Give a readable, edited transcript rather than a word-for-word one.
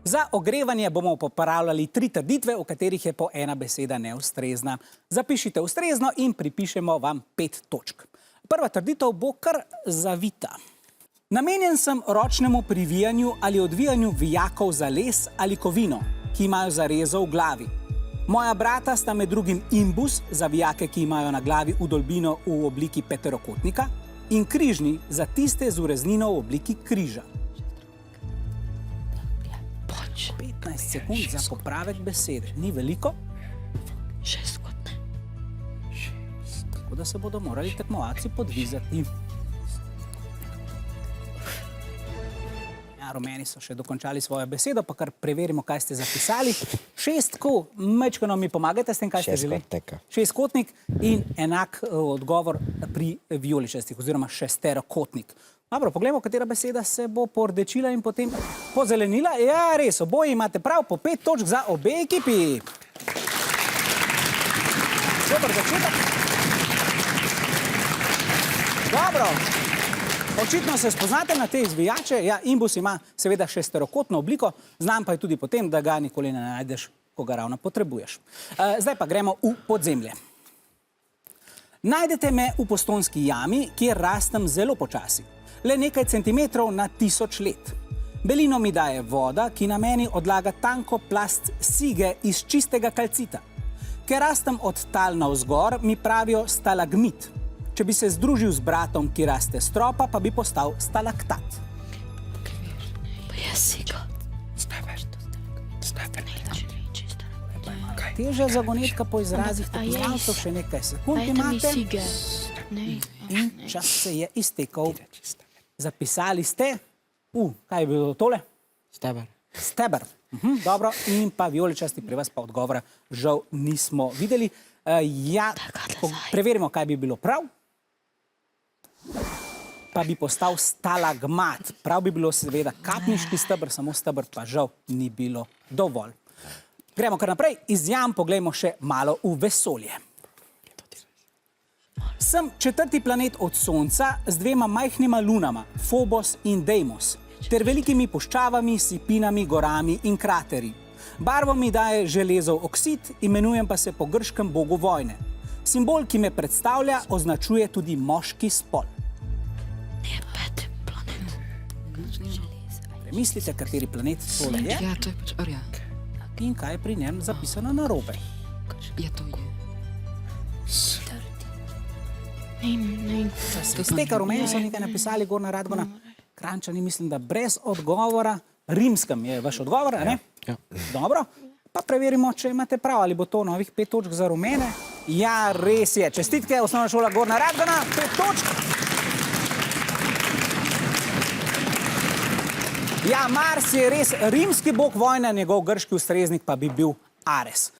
Za ogrevanje bomo popravljali 3 trditve, v katerih je po ena beseda neustrezna. Zapišite ustrezno in pripišemo vam 5 točk. Prva trditev bo kar zavita. Namenjen sem ročnemu privijanju ali odvijanju vijakov za les ali kovino, ki imajo zarezo v glavi. Moja brata sta med drugim imbus za vijake, ki imajo na glavi vdolbino v obliki peterokotnika, in križni za tiste z ureznino v obliki križa. 15 sekund za popravek besede. Ni veliko? 6 kot ne. Tako da se bodo morali tekmovalci podvizati. Ja, rumeni so še dokončali svojo besedo, pa kar preverimo, kaj ste zapisali. 6 ko, mečkano mi pomagate s tem, kaj ste želeli? Šestkotnik in enak odgovor pri vijoličastih, oziroma šesterokotnik. Dobro, poglejmo, katera beseda se bo pordečila in potem pozelenila. Ja, res, oboji imate prav, po 5 točk za obe ekipi. Dober začetek. Dobro. Očitno se spoznate na te izvijače. Ja, imbus ima seveda šesterokotno obliko, znam pa je tudi potem, da ga nikoli ne najdeš, ko ga ravno potrebuješ. Zdaj pa gremo v podzemlje. Najdete me v Postojnski jami, kjer rastem zelo počasi. Le nekaj centimetrov na 1000 let. Belino mi daje voda, ki na meni odlaga tanko plast sige iz čistega kalcita. Ker rastem od tal navzgor, mi pravijo stalagmit. Če bi se združil z bratom, ki raste stropa, pa bi postal stalaktat. Pa jaz si ga. Težja zagonetka po izrazih tekmovalcev, še nekaj sekund imate. In čas se je iztekel. Zapisali ste, kaj je bilo tole? Steber. Steber. Dobro, in pa vijoličasti, pri vas pa odgovora žal nismo videli. Ja, preverimo, kaj bi bilo prav. Pa bi postal stalagmat. Prav bi bilo seveda kapniški steber, samo steber pa žal ni bilo dovolj. Gremo kar naprej, iz jam poglejmo še malo v vesolje. Sem 4. planet od Sonca z 2 majhnima lunama, Phobos in Deimos, ter velikimi puščavami, sipinami, gorami in krateri. Barvo mi daje železov oksid, imenujem pa se po grškem bogu vojne. Simbol, ki me predstavlja, označuje tudi moški spol. Ne, 5. planet. Premislite, kateri planet tole je Ja, to je pač Orjak. in kaj je pri njem zapisano narobe. Ja, to je. Steka rumeni so nekaj napisali, Gornja Radgona. Kranjčani mislim, da brez odgovora. Rimskem je vaš odgovor, ne? Ja. Dobro. Pa preverimo, če imate prav, ali bo to novih 5 točk za rumene. Ja, res je. Čestitke, osnovna šola Gornja Radgona, 5 točk. Ja, Mars je res rimski bog vojne, njegov grški ustreznik pa bi bil Ares.